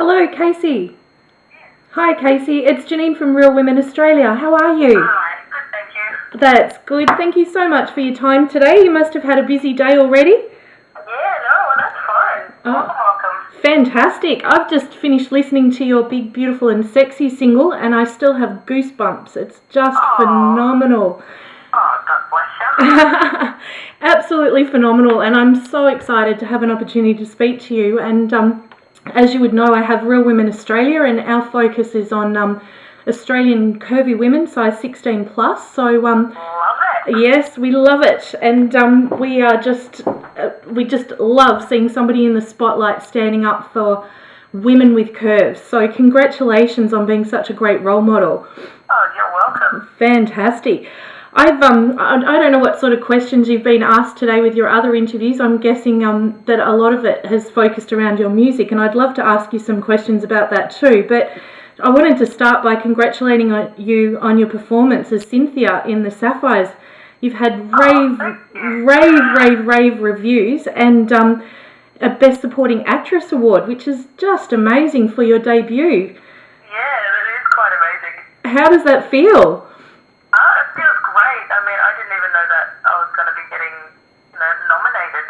Hello, Casey. Hi, Casey. It's Janine from Real Women Australia. How are you? Hi, good, thank you. That's good. Thank you so much for your time today. You must have had a busy day already. Yeah, no, that's fine. Welcome. Fantastic. I've just finished listening to your Big, Beautiful and Sexy single and I still have goosebumps. It's just phenomenal. Oh, God bless you. Absolutely phenomenal, and I'm so excited to have an opportunity to speak to you. And as you would know, I have Real Women Australia, and our focus is on Australian curvy women, size 16 plus. So Love it. yes, we love it, and we just love seeing somebody in the spotlight standing up for women with curves. So congratulations on being such a great role model. Oh, you're welcome. Fantastic. I don't know what sort of questions you've been asked today with your other interviews. I'm guessing that a lot of it has focused around your music, and I'd love to ask you some questions about that too. But I wanted to start by congratulating you on your performance as Cynthia in the Sapphires. You've had rave reviews and a Best Supporting Actress award, which is just amazing for your debut. Yeah, it is quite amazing. How does that feel? It feels great. I mean, I didn't even know that I was going to be getting, nominated.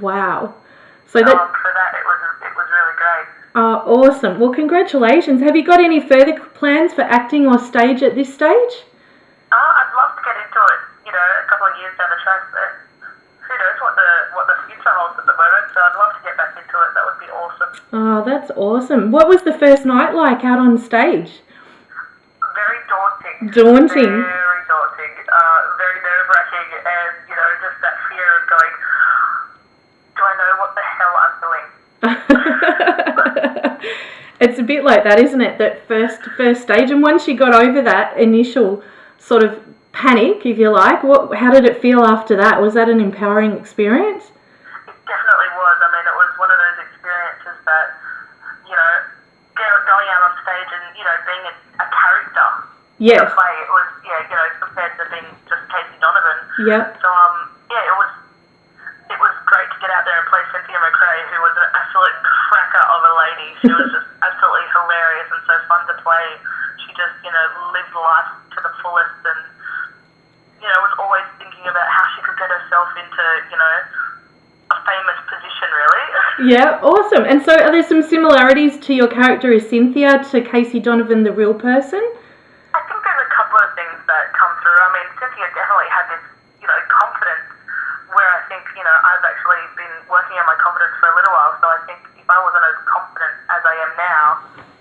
Wow. So that for that, it was really great. Awesome. Well, congratulations. Have you got any further plans for acting or stage at this stage? I'd love to get into it, a couple of years down the track, but who knows what the future holds at the moment, so I'd love to get back into it. That would be awesome. Oh, that's awesome. What was the first night like out on stage? Very daunting. Daunting? Very daunting. Very nerve-wracking, and, just that fear of going, do I know what the hell I'm doing? It's a bit like that, isn't it? That first stage. And once you got over that initial sort of panic, if you like, how did it feel after that? Was that an empowering experience? It definitely was. I mean, it was one of those experiences that, going out on stage and, being a character. Yes. In a play, it was, compared to being just Casey Donovan. Yep. So, it was great to get out there and play Cynthia McRae, who was an absolute cracker of a lady. She was just absolutely hilarious and so fun to play. She just, lived life to the fullest and, was always thinking about how she could get herself into, a famous position, really. Yeah, awesome. And so are there some similarities to your character as Cynthia to Casey Donovan, the real person? I think there's a couple of things that come through. I mean, Cynthia definitely had this, confidence where I think, I've actually been working on my confidence for a little while, so I think if I wasn't as confident as I am now,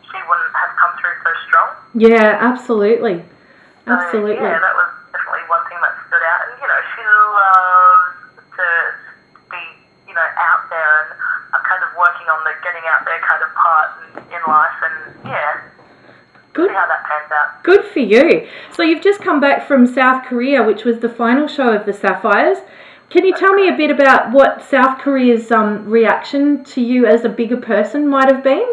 she wouldn't have come through so strong. Yeah, absolutely. Absolutely. So, yeah, that was definitely one thing that stood out. And, she loves to be, out there, and I'm kind of working on the getting out there kind of part in life, and, Good. See how that pans out. Good for you. So you've just come back from South Korea, which was the final show of the Sapphires. Can you tell me a bit about what South Korea's reaction to you as a bigger person might have been?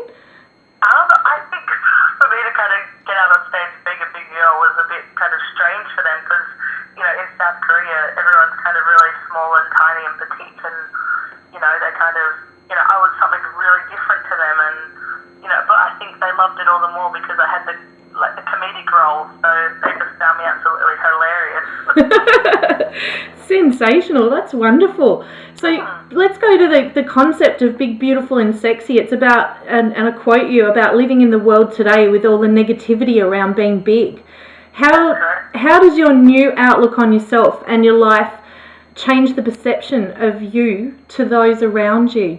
I think for me to kind of get out on stage being a big girl was a bit kind of strange for them because, in South Korea, everyone's kind of really small and tiny and petite and, they kind of, I was something really different to them and, but I think they loved it all the more because I had the comedic role, so they just found me absolutely hilarious. Sensational, that's wonderful. So let's go to the concept of Big, Beautiful and Sexy. It's about, and I quote you, about living in the world today with all the negativity around being big. How does your new outlook on yourself and your life change the perception of you to those around you?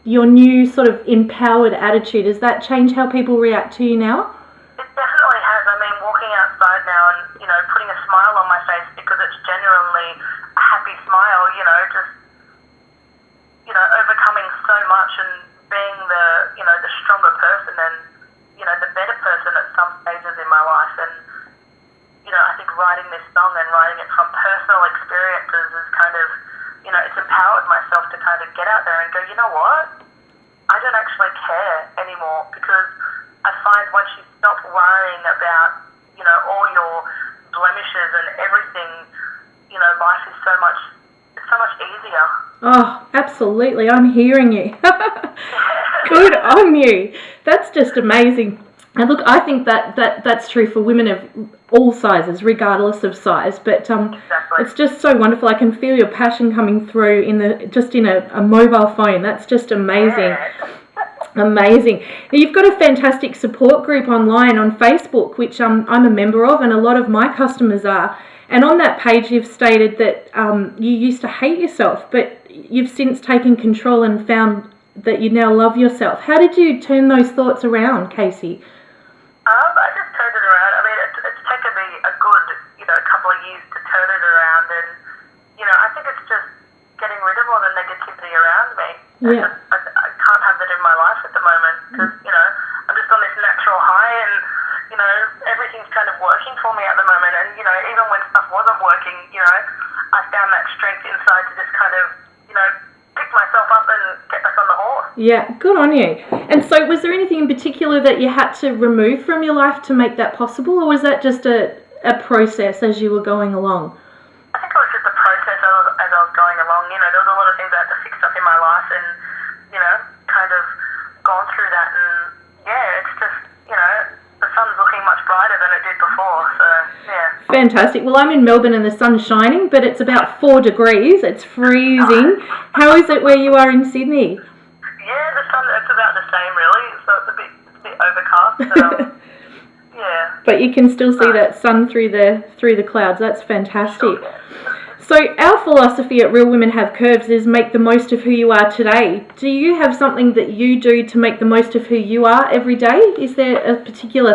Your new sort of empowered attitude, does that change how people react to you now? It definitely has. I mean, walking outside now and, putting a smile on my face because it's genuinely a happy smile, just, overcoming so much and being the stronger person and, the better person at some stages in my life. And, I think writing this song and writing it from personal experiences is kind of, it's empowered myself to kind of get out there and go, you know what? I don't actually care anymore because I find once you stop worrying about, all your blemishes and everything, life is so much easier. Oh, absolutely. I'm hearing you. Good on you. That's just amazing. And look, I think that's true for women of all sizes, regardless of size. But Exactly. it's just so wonderful. I can feel your passion coming through in a mobile phone. That's just amazing. Yeah. Amazing. Now, you've got a fantastic support group online on Facebook, which I'm a member of, and a lot of my customers are. And on that page, you've stated that you used to hate yourself, but you've since taken control and found that you now love yourself. How did you turn those thoughts around, Casey? I just turned it around. I mean, it's taken me a good, couple of years to turn it around, and I think it's just getting rid of all the negativity around me. Yeah. I can't have that in my life at the moment because I'm just on this natural high, and everything's kind of working for me at the moment. And even when stuff wasn't working, I found that strength inside to just kind of pick myself up and get back on the horse. Yeah, good on you. And so was there anything in particular that you had to remove from your life to make that possible, or was that just a process as you were going along? I think it was just a process as I was going along. There was a lot of things I had to fix up in my life, and kind of gone through that. And yeah, it's just the sun's looking much brighter than it did before. So yeah. Fantastic. Well, I'm in Melbourne and the sun's shining, but it's about 4 degrees. It's freezing. How is it where you are in Sydney? Yeah, the sun, it's about the same really. So it's a bit overcast. But, yeah. But you can still see that sun through the clouds. That's fantastic. So our philosophy at Real Women Have Curves is make the most of who you are today. Do you have something that you do to make the most of who you are every day? Is there a particular